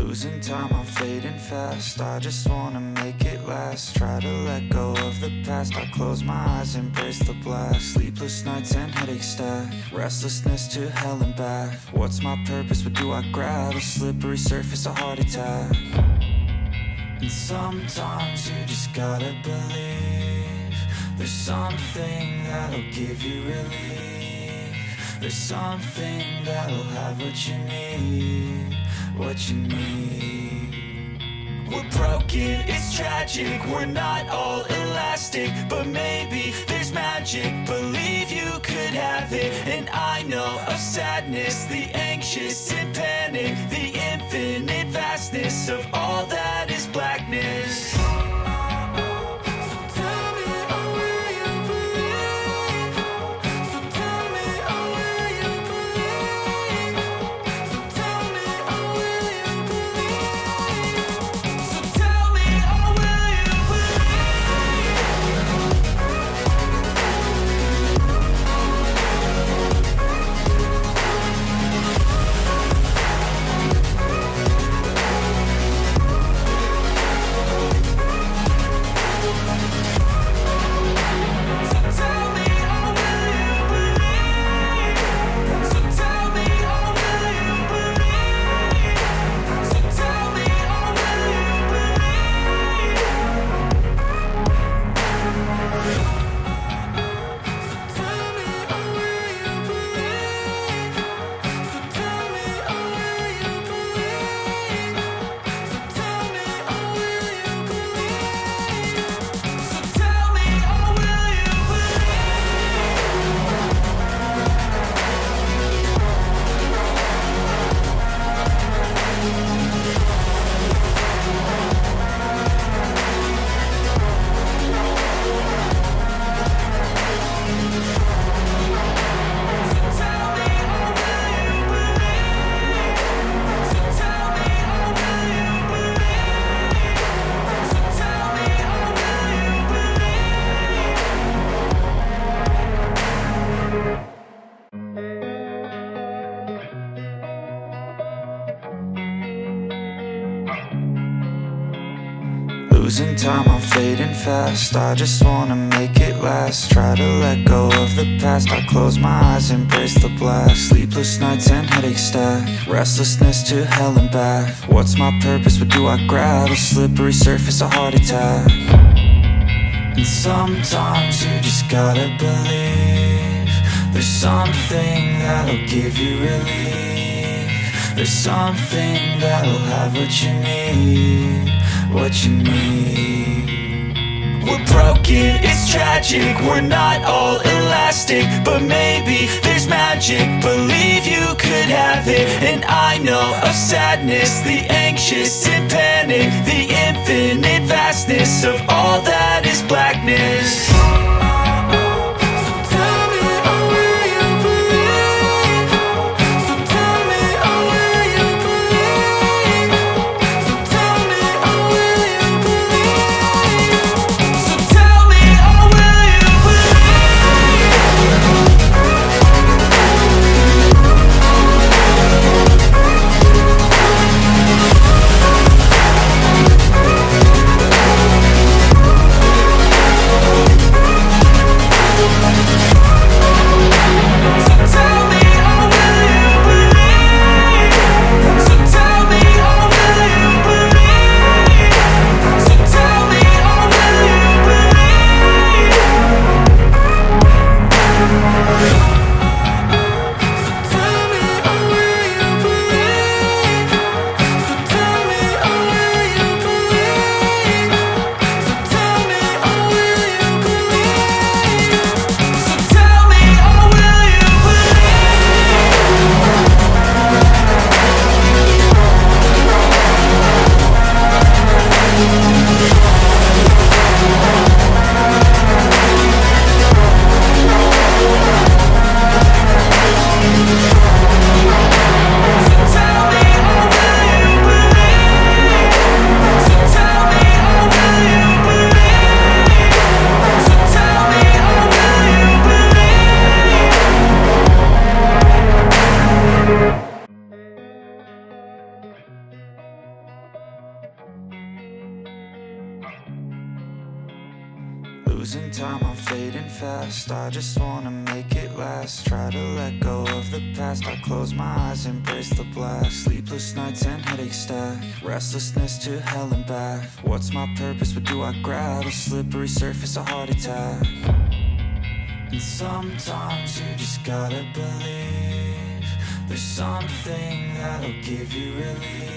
Losing time, I'm fading fast. I just wanna make it last. Try to let go of the past. I close my eyes, embrace the blast. Sleepless nights and headaches stack. Restlessness to hell and back. What's my purpose? What do I grab? A slippery surface, a heart attack. And sometimes you just gotta believe there's something that'll give you relief. There's something that'll have what you need. What you need. We're broken, it's tragic. We're not all elastic, but maybe there's magic. Believe you could have it. And I know of sadness, the anxious and panic, the infinite vastness of all that is blackness. Losing time, I'm fading fast. I just wanna make it last. Try to let go of the past. I close my eyes, embrace the blast. Sleepless nights and headaches stack. Restlessness to hell and back. What's my purpose? What do I grab? A slippery surface, a heart attack. And sometimes you just gotta believe there's something that'll give you relief. There's something that'll have what you need. What you need. We're broken, it's tragic. We're not all elastic, but maybe there's magic. Believe you could have it. And I know of sadness, the anxious and panic, the infinite vastness of all that is blackness. fading fast. I just wanna make it last. Try to let go of the past. I close my eyes, embrace the blast. Sleepless nights and headaches stack. Restlessness to hell and back. What's my purpose? What do I grab? A slippery surface, a heart attack. And sometimes you just gotta believe there's something that'll give you relief.